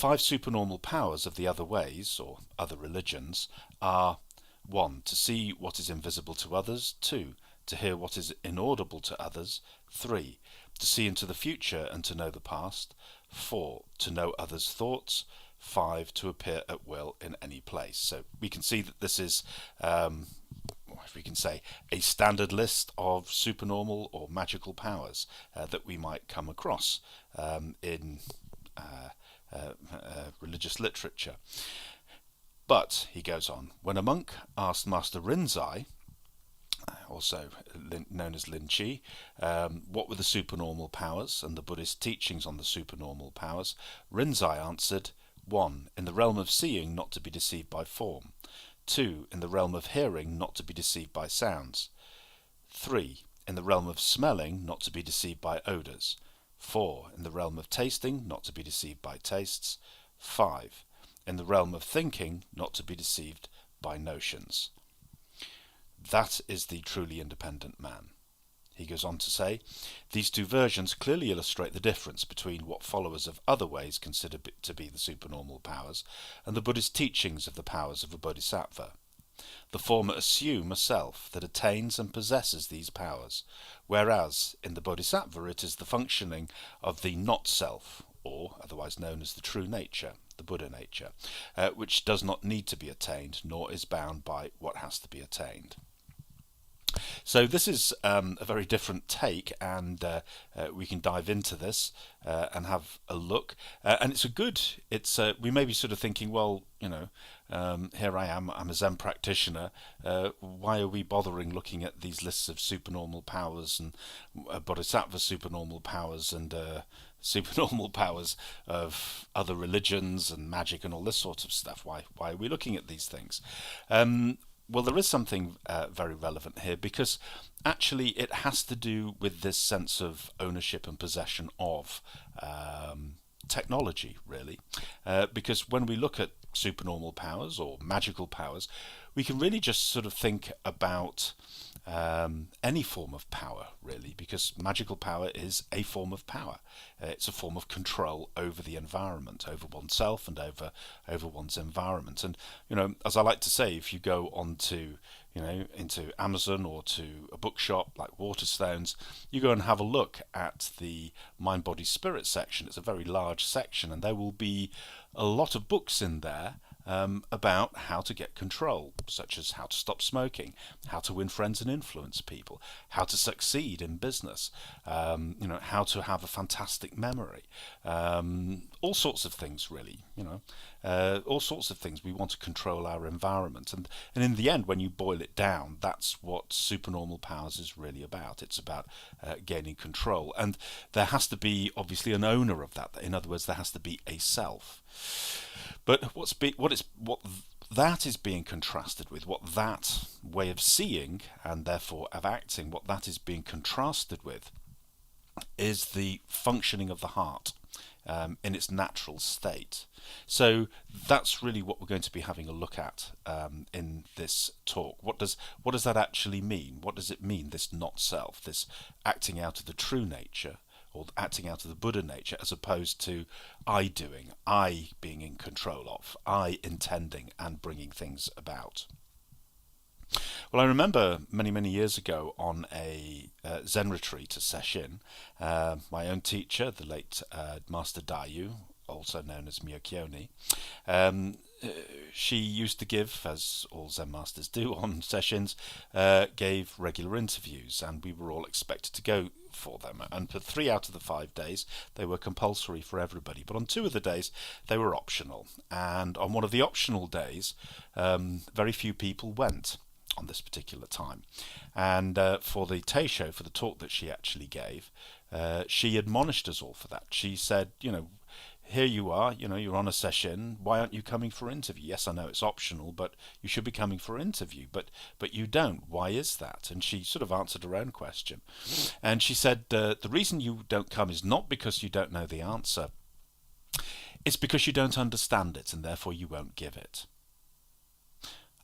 5 supernormal powers of the other ways, or other religions, are 1. To see what is invisible to others, 2. To hear what is inaudible to others, 3. To see into the future and to know the past, 4. To know others' thoughts, 5. To appear at will in any place. So we can see that this is, if we can say, a standard list of supernormal or magical powers that we might come across in religious literature. But, he goes on, when a monk asked Master Rinzai, also known as Lin Chi, what were the supernormal powers and the Buddhist teachings on the supernormal powers, Rinzai answered, 1. In the realm of seeing, not to be deceived by form. 2. In the realm of hearing, not to be deceived by sounds. 3. In the realm of smelling, not to be deceived by odours. 4. In the realm of tasting, not to be deceived by tastes. 5. In the realm of thinking, not to be deceived by notions. That is the truly independent man. He goes on to say, these two versions clearly illustrate the difference between what followers of other ways consider to be the supernormal powers and the Buddhist teachings of the powers of a bodhisattva. The former assume a self that attains and possesses these powers, whereas in the bodhisattva it is the functioning of the not-self, or otherwise known as the true nature, the Buddha nature, which does not need to be attained, nor is bound by what has to be attained. So this is a very different take, and we can dive into this and have a look. And we may be sort of thinking, well, here I am, I'm a Zen practitioner. Why are we bothering looking at these lists of supernormal powers and bodhisattva supernormal powers and supernormal powers of other religions and magic and all this sort of stuff? Why are we looking at these things? Well, there is something very relevant here, because actually it has to do with this sense of ownership and possession of technology, really. Because when we look at supernormal powers or magical powers, we can really just sort of think about any form of power, really, because magical power is a form of power. It's a form of control over the environment, over oneself and over one's environment. And, as I like to say, if you go onto, into Amazon or to a bookshop like Waterstones, you go and have a look at the Mind, Body, Spirit section. It's a very large section, and there will be a lot of books in there about how to get control, such as how to stop smoking, how to win friends and influence people, how to succeed in business, how to have a fantastic memory, all sorts of things, really. All sorts of things. We want to control our environment, and in the end, when you boil it down, that's what supernormal powers is really about. It's about gaining control, and there has to be obviously an owner of that. In other words, there has to be a self. But what that is being contrasted with, what that way of seeing and therefore of acting, what that is being contrasted with, is the functioning of the heart in its natural state. So that's really what we're going to be having a look at in this talk. What does that actually mean? What does it mean, this not self, this acting out of the true nature, or acting out of the Buddha nature, as opposed to I doing, I being in control of, I intending and bringing things about? Well, I remember many, many years ago on a Zen retreat, a session, my own teacher, the late Master Dayu, also known as Myokyo-ni, she used to give, as all Zen masters do on sessions, gave regular interviews, and we were all expected to go for them. And for 3 out of the 5 days, they were compulsory for everybody. But on 2 of the days, they were optional. And on one of the optional days, very few people went on this particular time. And for the Teisho, for the talk that she actually gave, she admonished us all for that. She said, here you are, you're on a session, why aren't you coming for interview? Yes, I know it's optional, but you should be coming for interview, but you don't. Why is that? And she sort of answered her own question. And she said, the reason you don't come is not because you don't know the answer, it's because you don't understand it, and therefore you won't give it.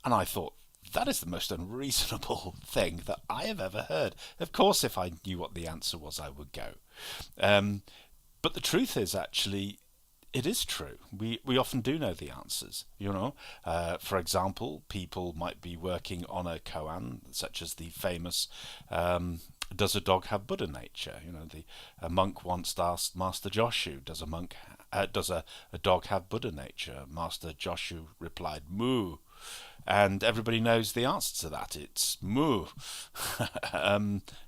And I thought, that is the most unreasonable thing that I have ever heard. Of course, if I knew what the answer was, I would go. But the truth is, actually, it is true. We often do know the answers. For example, people might be working on a koan, such as the famous "Does a dog have Buddha nature?" A monk once asked Master Joshu, "Does a dog have Buddha nature?" Master Joshu replied, "Moo." And everybody knows the answer to that. It's moo.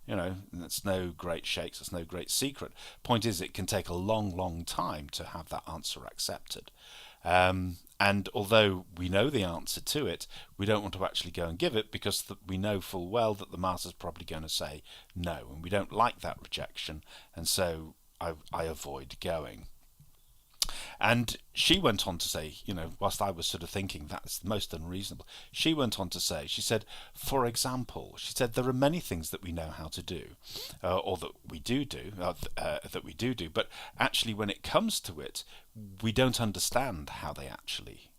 It's no great shakes, it's no great secret. Point is, it can take a long, long time to have that answer accepted. And although we know the answer to it, we don't want to actually go and give it because we know full well that the master's probably going to say no, and we don't like that rejection, and so I avoid going. And she went on to say, whilst I was sort of thinking that's most unreasonable, she went on to say, she said, for example, she said there are many things that we know how to do, or that we do do, but actually when it comes to it, we don't understand how they actually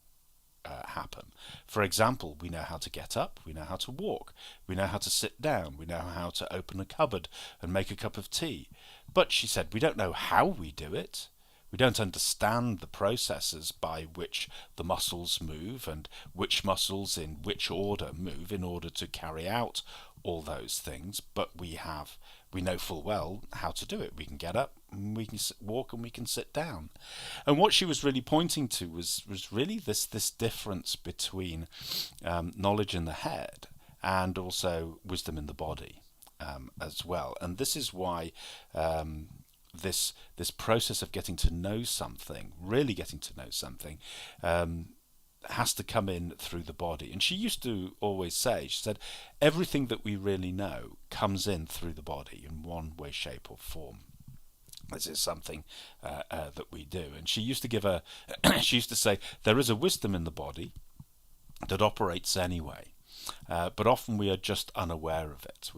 happen. For example, we know how to get up, we know how to walk, we know how to sit down, we know how to open a cupboard and make a cup of tea. But she said we don't know how we do it. We don't understand the processes by which the muscles move and which muscles in which order move in order to carry out all those things, but we know full well how to do it. We can get up, we can walk, and we can sit down. And what she was really pointing to was really this difference between knowledge in the head and also wisdom in the body as well. And this is why this process of getting to know something, really getting to know something, has to come in through the body. And she used to always say, she said, everything that we really know comes in through the body in one way, shape or form. This is something that we do. And she used to she used to say, there is a wisdom in the body that operates anyway. But often we are just unaware of it.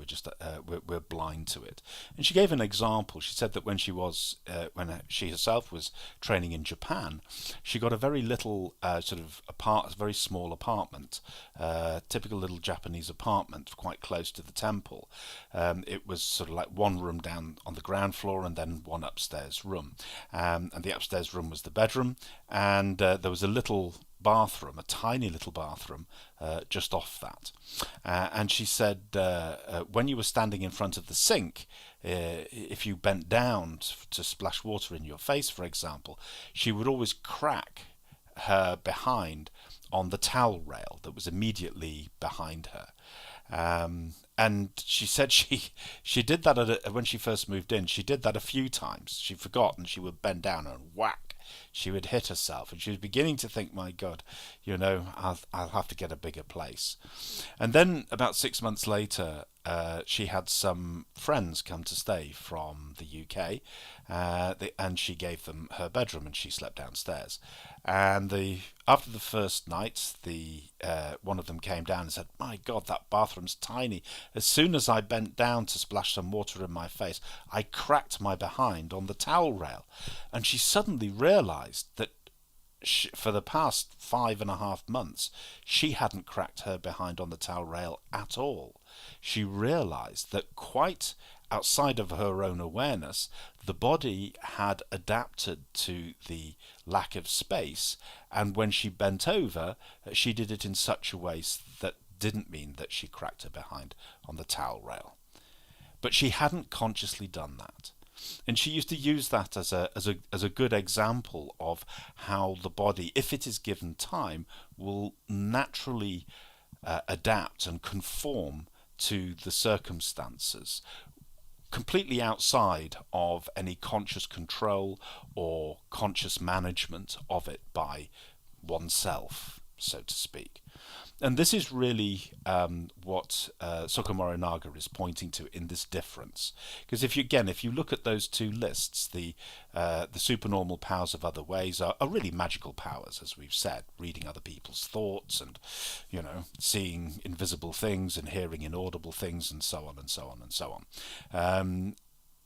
We're blind to it. And she gave an example. She said that when she herself was training in Japan, she got a very little a very small apartment, typical little Japanese apartment, quite close to the temple. It was sort of like one room down on the ground floor and then one upstairs room. And the upstairs room was the bedroom, and there was a little bathroom, a tiny little bathroom, just off that. And she said when you were standing in front of the sink, if you bent down to splash water in your face, for example, she would always crack her behind on the towel rail that was immediately behind her. And she said she did that when she first moved in. She did that a few times. She forgot, and she would bend down and whack. She would hit herself, and she was beginning to think, my God, I'll have to get a bigger place. And then about 6 months later, she had some friends come to stay from the UK, and she gave them her bedroom, and she slept downstairs. And after the first night, one of them came down and said, my God, that bathroom's tiny. As soon as I bent down to splash some water in my face, I cracked my behind on the towel rail. And she suddenly realized that for the past 5.5 months, she hadn't cracked her behind on the towel rail at all. She realized that quite outside of her own awareness, the body had adapted to the lack of space, and when she bent over, she did it in such a way that didn't mean that she cracked her behind on the towel rail. But she hadn't consciously done that. And she used to use that as a good example of how the body, if it is given time, will naturally adapt and conform to the circumstances, completely outside of any conscious control or conscious management of it by oneself, so to speak. And this is really what Soka Morinaga is pointing to in this difference. Because if you look at those two lists, the supernormal powers of other ways are really magical powers, as we've said, reading other people's thoughts and, seeing invisible things and hearing inaudible things and so on and so on and so on.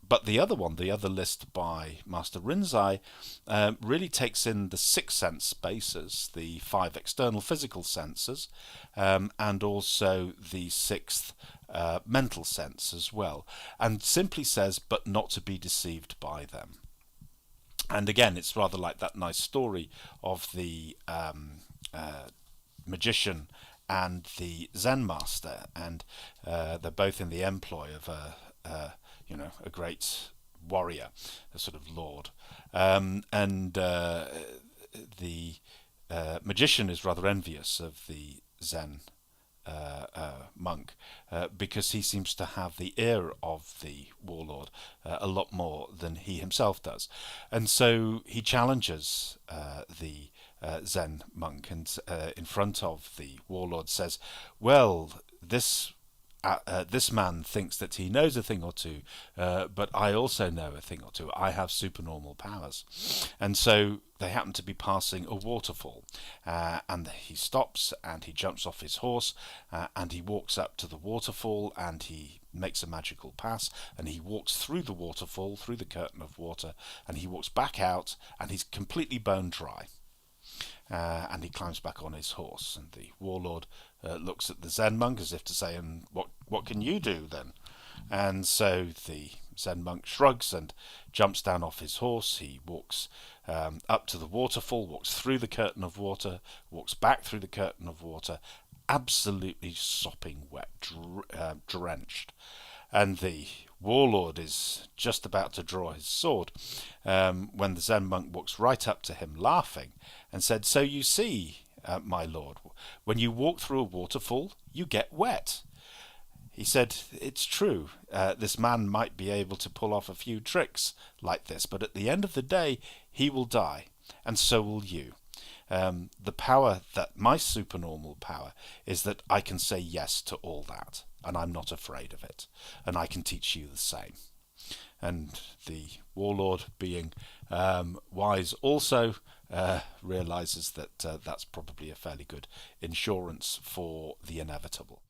But the other list by Master Rinzai, really takes in the 6 sense bases, the 5 external physical senses, and also the 6th mental sense as well, and simply says, but not to be deceived by them. And again, it's rather like that nice story of the magician and the Zen master, and they're both in the employ of a great warrior, a sort of lord, and the magician is rather envious of the Zen monk because he seems to have the ear of the warlord a lot more than he himself does. And so he challenges the Zen monk, and in front of the warlord says, well, this man thinks that he knows a thing or two, but I also know a thing or two. I have supernormal powers. And so they happen to be passing a waterfall, and he stops and he jumps off his horse, and he walks up to the waterfall, and he makes a magical pass, and he walks through the waterfall, through the curtain of water, and he walks back out, and he's completely bone dry. And he climbs back on his horse, and the warlord looks at the Zen monk as if to say, and what can you do then? And so the Zen monk shrugs and jumps down off his horse. He walks up to the waterfall, walks through the curtain of water, walks back through the curtain of water, absolutely sopping wet, drenched. And the warlord is just about to draw his sword when the Zen monk walks right up to him laughing and said, so you see, my lord, when you walk through a waterfall, you get wet. He said, it's true, this man might be able to pull off a few tricks like this, but at the end of the day, he will die, and so will you. The power that my supernormal power is that I can say yes to all that, and I'm not afraid of it, and I can teach you the same. And the warlord, being wise also, realizes that that's probably a fairly good insurance for the inevitable.